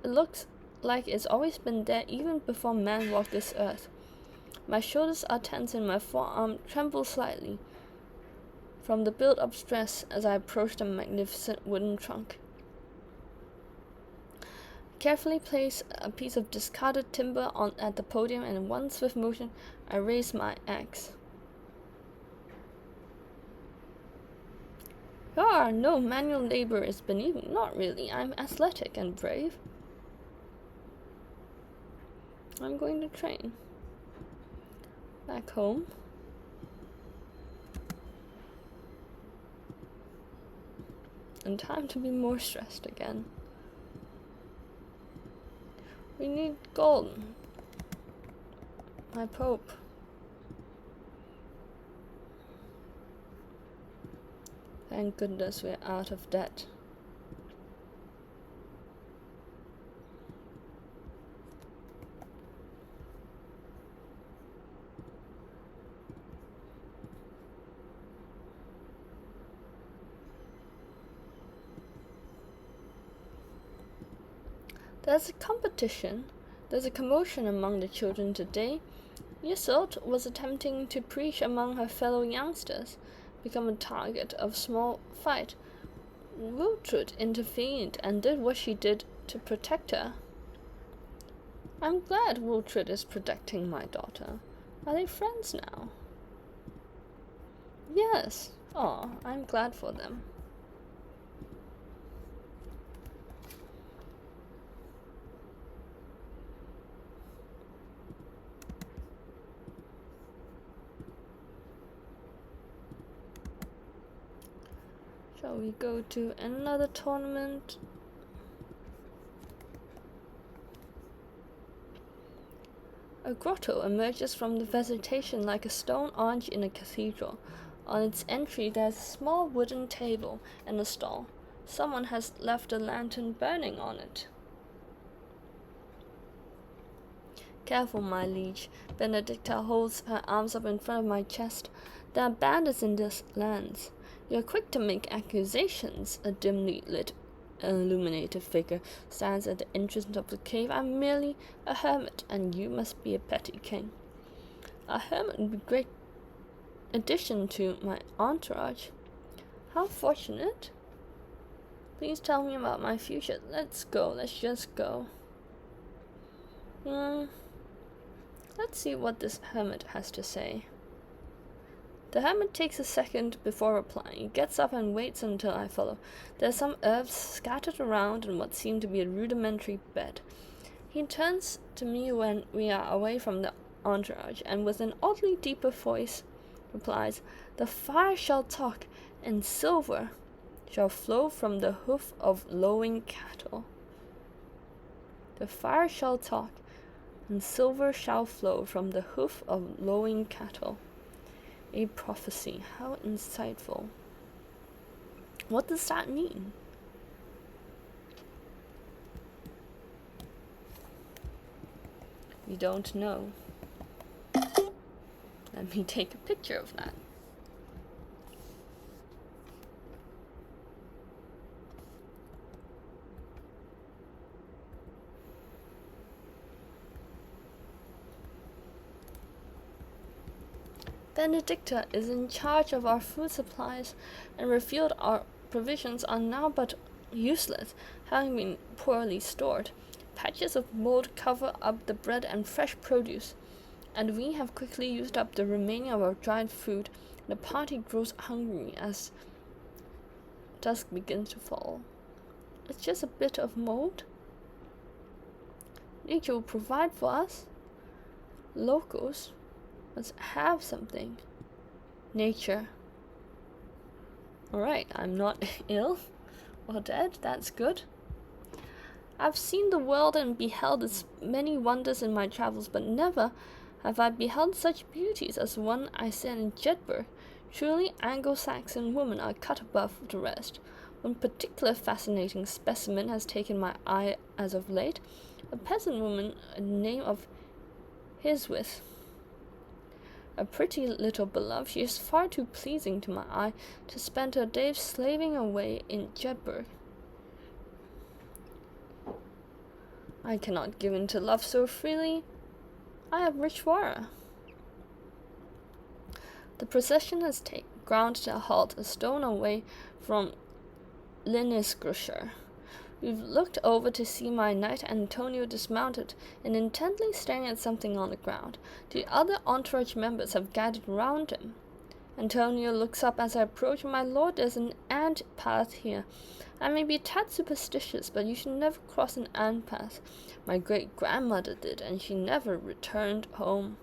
looks like it's always been there even before man walked this earth. My shoulders are tense and my forearm trembles slightly from the built-up stress as I approach the magnificent wooden trunk. Carefully place a piece of discarded timber at the podium, and in one swift motion I raise my axe. No manual labor is beneath me. Not really. I'm athletic and brave. I'm going to train. Back home. And time to be more stressed again. We need gold. My Pope. Thank goodness we're out of debt. There's a competition. There's a commotion among the children today. Isolde was attempting to preach among her fellow youngsters, become a target of small fight. Wiltrid intervened and did what she did to protect her. I'm glad Wiltrid is protecting my daughter. Are they friends now? Yes. Oh, I'm glad for them. Shall we go to another tournament? A grotto emerges from the vegetation like a stone arch in a cathedral. On its entry there's a small wooden table and a stall. Someone has left a lantern burning on it. Careful, my liege. Benedicta holds her arms up in front of my chest. There are bandits in this lands. You're quick to make accusations. A dimly lit, illuminated figure stands at the entrance of the cave. I'm merely a hermit, and you must be a petty king. A hermit would be a great addition to my entourage. How fortunate. Please tell me about my future. Let's go. Let's just go. Let's see what this hermit has to say. The hermit takes a second before replying. He gets up and waits until I follow. There are some herbs scattered around in what seem to be a rudimentary bed. He turns to me when we are away from the entourage, and with an oddly deeper voice replies, "The fire shall talk, and silver shall flow from the hoof of lowing cattle." The fire shall talk, and silver shall flow from the hoof of lowing cattle. A prophecy. How insightful. What does that mean? We don't know. Let me take a picture of that. Benedicta is in charge of our food supplies, and revealed our provisions are now but useless, having been poorly stored. Patches of mold cover up the bread and fresh produce, and we have quickly used up the remaining of our dried food. The party grows hungry as dusk begins to fall. It's just a bit of mold. Nature will provide for us. Locals must have something. Nature. Alright, I'm not ill or dead. That's good. I've seen the world and beheld its many wonders in my travels, but never have I beheld such beauties as one I saw in Jedburgh. Truly, Anglo-Saxon women are cut above the rest. One particular fascinating specimen has taken my eye as of late. A peasant woman, a name of Hiswith. A pretty little beloved, she is far too pleasing to my eye to spend her days slaving away in Jedburgh. I cannot give in to love so freely. I have Llywarch. The procession has ground to a halt a stone away from Llywarch. We've looked over to see my knight Antonio dismounted and intently staring at something on the ground. The other entourage members have gathered round him. Antonio looks up as I approach. "My lord, there's an ant path here. I may be a tad superstitious, but you should never cross an ant path. My great-grandmother did, and she never returned home."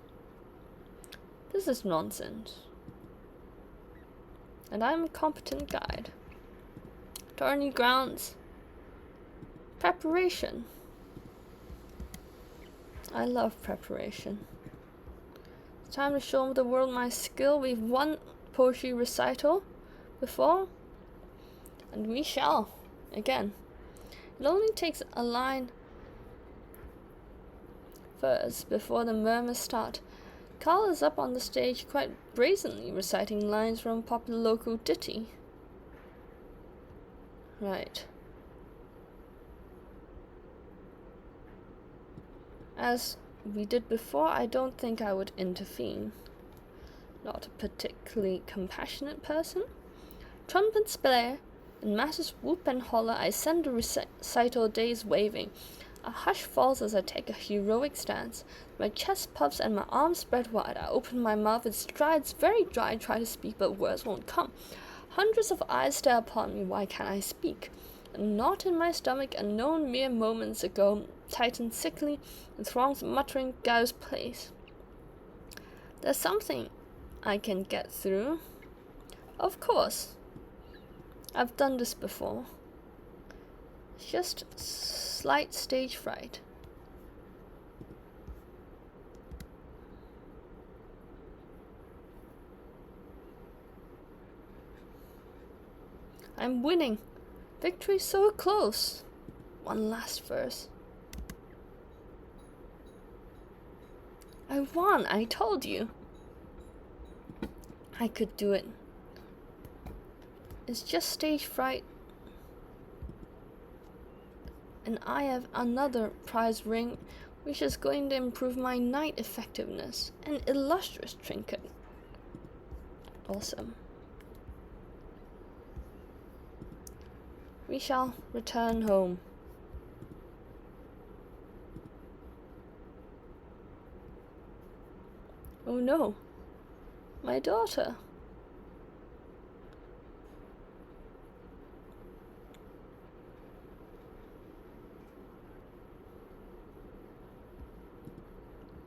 This is nonsense. And I'm a competent guide. Tourney grounds. Preparation. I love preparation. It's time to show the world my skill. We've won poetry recital before, and we shall again. It only takes a line first before the murmurs start. Carl is up on the stage quite brazenly reciting lines from a popular local ditty. Right. As we did before, I don't think I would intervene. Not a particularly compassionate person. Trumpets blare, and masses whoop and holler. I send the recital days waving. A hush falls as I take a heroic stance. My chest puffs and my arms spread wide. I open my mouth. It's dry, it's very dry. I try to speak, but words won't come. Hundreds of eyes stare upon me. Why can't I speak? A knot in my stomach, unknown mere moments ago, tightened sickly, and throngs muttering Guy's place. There's something I can get through. Of course. I've done this before. It's just slight stage fright. I'm winning. Victory so close. One last verse. I won, I told you. I could do it. It's just stage fright. And I have another prize ring, which is going to improve my knight effectiveness. An illustrious trinket. Awesome. We shall return home. Oh no, my daughter.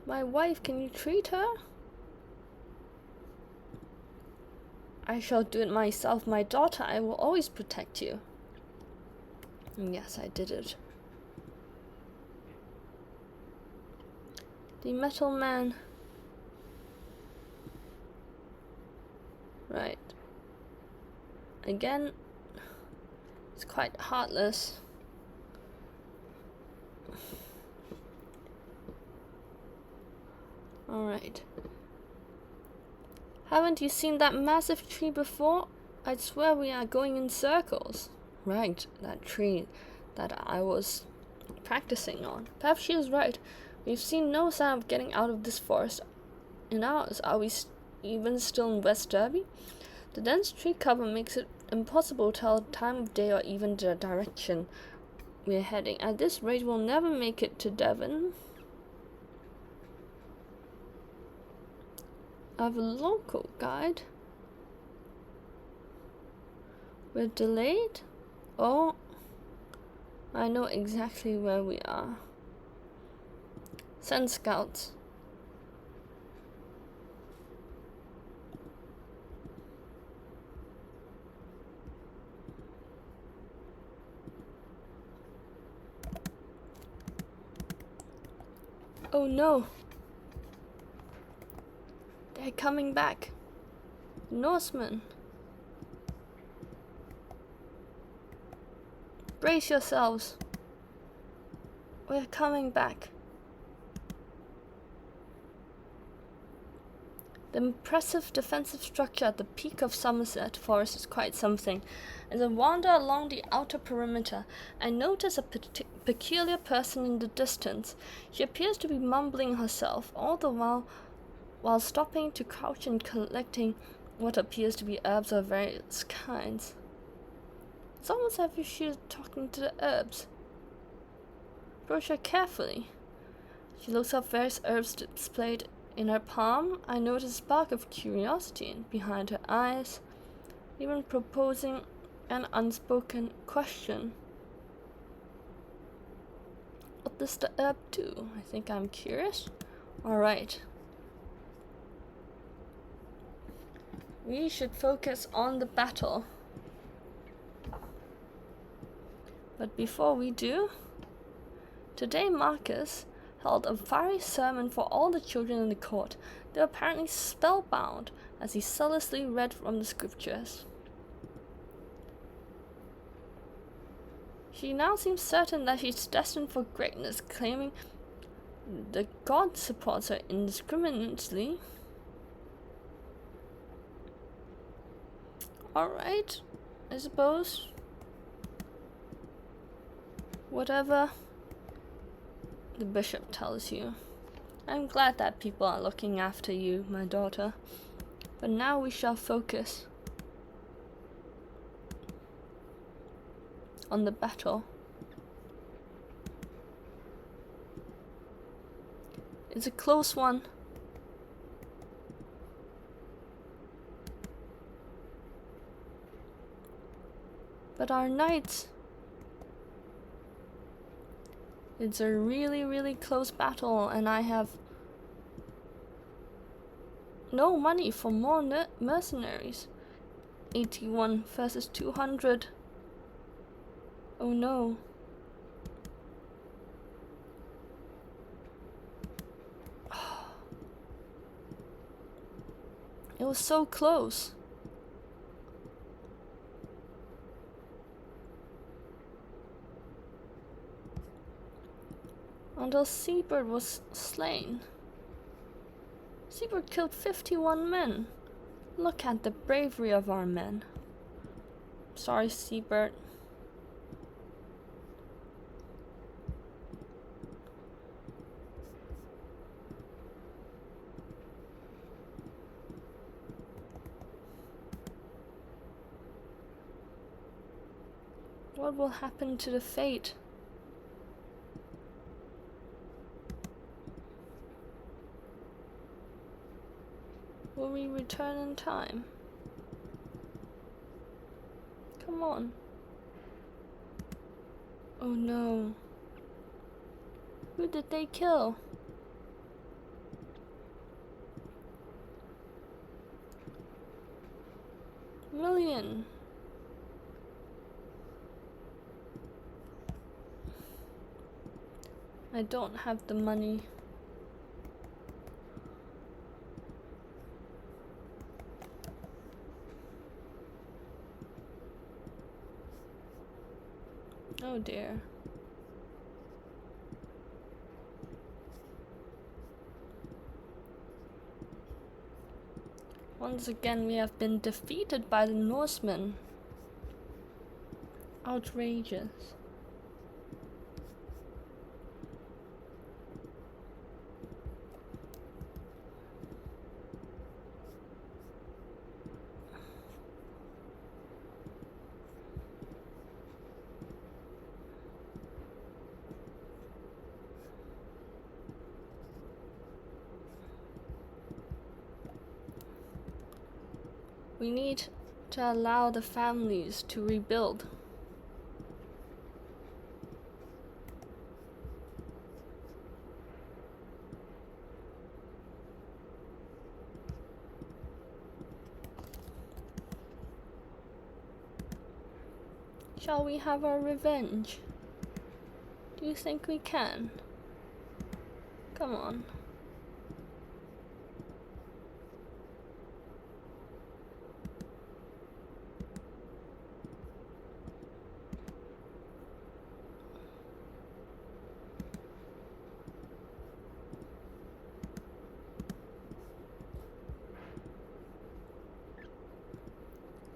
My wife, can you treat her? I shall do it myself, my daughter. I will always protect you. And yes, I did it. The metal man. Right. Again, it's quite heartless. Alright. Haven't you seen that massive tree before? I'd swear we are going in circles. Right, that tree that I was practicing on. Perhaps she is right. We've seen no sign of getting out of this forest in hours. Are we even still in West Derby? The dense tree cover makes it impossible to tell the time of day or even the direction we're heading. At this rate, we'll never make it to Devon. I have a local guide. We're delayed? Oh, I know exactly where we are. Send scouts. Oh no. They're coming back. Norsemen. Brace yourselves. We're coming back. The impressive defensive structure at the peak of Somerset Forest is quite something. As I wander along the outer perimeter, I notice a peculiar person in the distance. She appears to be mumbling herself, all the while stopping to crouch and collecting what appears to be herbs of various kinds. It's almost as if she is talking to the herbs. Approach her carefully. She looks up various herbs displayed in her palm. I notice a spark of curiosity behind her eyes, even proposing an unspoken question. What does the herb do? I think I'm curious. Alright. We should focus on the battle. But before we do, today Marcus held a fiery sermon for all the children in the court. They were apparently spellbound as he zealously read from the scriptures. She now seems certain that she's destined for greatness, claiming that God supports her indiscriminately. Alright, I suppose. Whatever the bishop tells you. I'm glad that people are looking after you, my daughter. But now we shall focus on the battle. It's a close one. But our knights... It's a really, really close battle, and I have no money for more mercenaries. 81 versus 200. Oh no. It was so close. Until Seabird was slain. Siebert killed 51 men. Look at the bravery of our men. Sorry, Siebert. What will happen to the fate? Will we return in time? Come on. Oh no. Who did they kill? Million. I don't have the money. Oh dear. Once again we have been defeated by the Norsemen. Outrageous. We need to allow the families to rebuild. Shall we have our revenge? Do you think we can? Come on.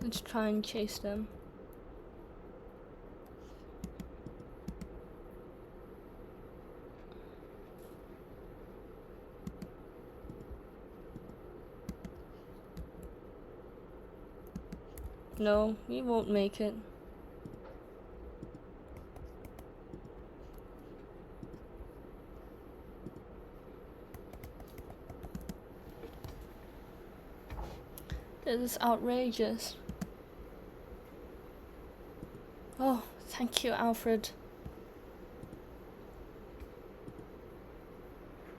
Let's try and chase them. No, we won't make it. This is outrageous. Oh, thank you, Alfred.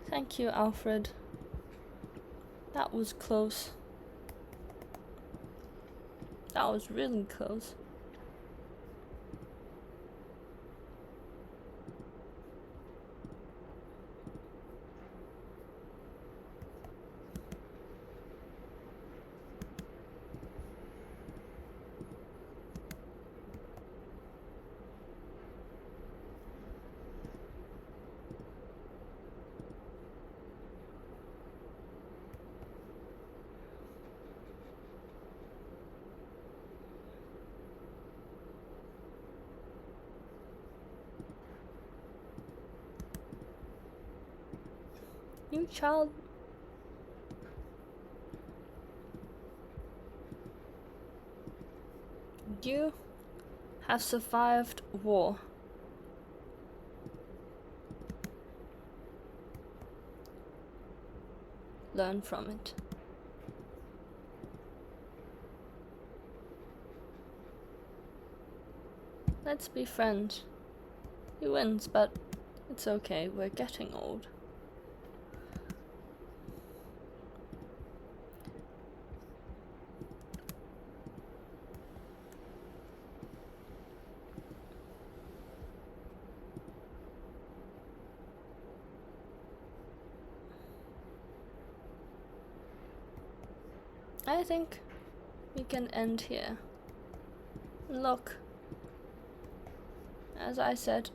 Thank you, Alfred. That was close. That was really close. You child. You have survived war. Learn from it. Let's be friends. He wins, but it's okay, we're getting old. I think we can end here. Look, as I said,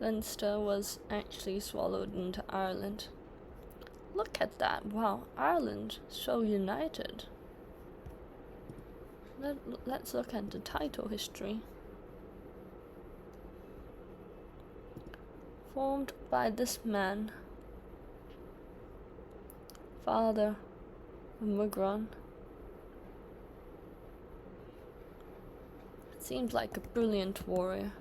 Leinster was actually swallowed into Ireland. Look at that. Wow, Ireland, so united. Let's look at the title history. Formed by this man, father of Mugron. Seems like a brilliant warrior.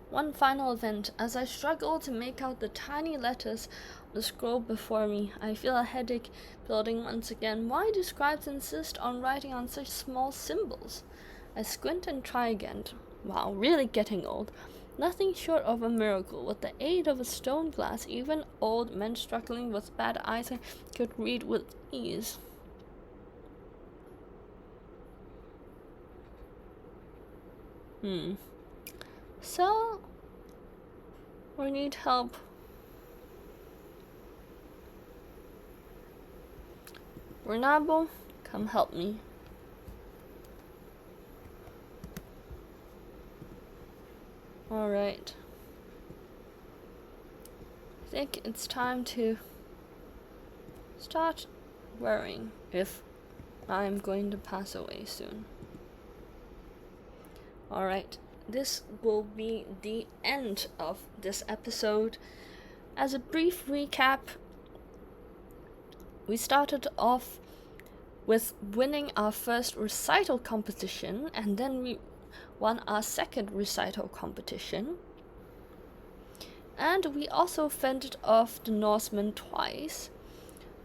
One final event. As I struggle to make out the tiny letters on the scroll before me, I feel a headache building once again. Why do scribes insist on writing on such small symbols? I squint and try again. Wow, really getting old. Nothing short of a miracle. With the aid of a stone glass, even old men struggling with bad eyesight could read with ease. So, we need help. Renabo, come help me. Alright. I think it's time to start worrying if I'm going to pass away soon. Alright. This will be the end of this episode. As a brief recap, we started off with winning our first recital competition, and then we won our second recital competition. And we also fended off the Norsemen twice,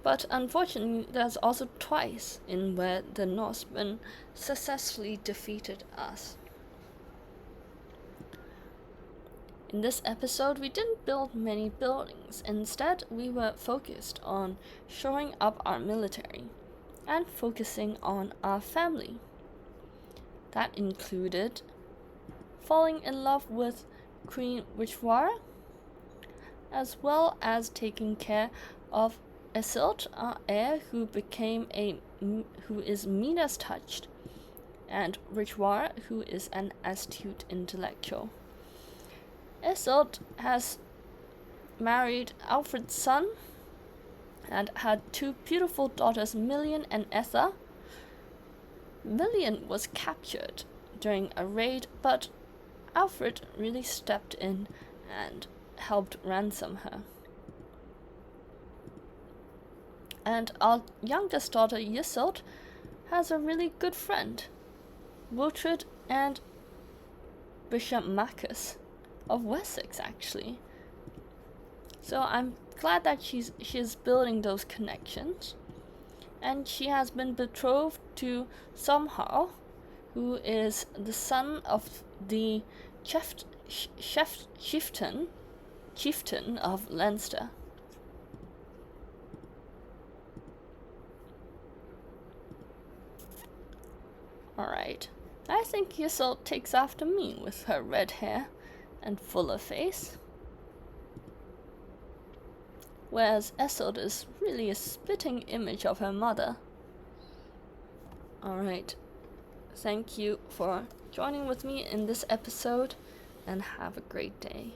but unfortunately there's also twice in where the Norsemen successfully defeated us. In this episode, we didn't build many buildings. Instead, we were focused on shoring up our military and focusing on our family. That included falling in love with Queen Llywarch, as well as taking care of Isildt, our heir, who is Midas touched, and Llywarch, who is an astute intellectual. Isildt has married Alfred's son and had two beautiful daughters, Million and Etha. Million was captured during a raid, but Alfred really stepped in and helped ransom her. And our youngest daughter, Isildt, has a really good friend, Wiltred and Bishop Marcus of Wessex, actually. So I'm glad that she's building those connections. And she has been betrothed to Somhar, who is the son of the chieftain of Leinster. Alright, I think Isildt takes after me with her red hair and fuller face, whereas Isildt is really a spitting image of her mother. Alright, thank you for joining with me in this episode, and have a great day.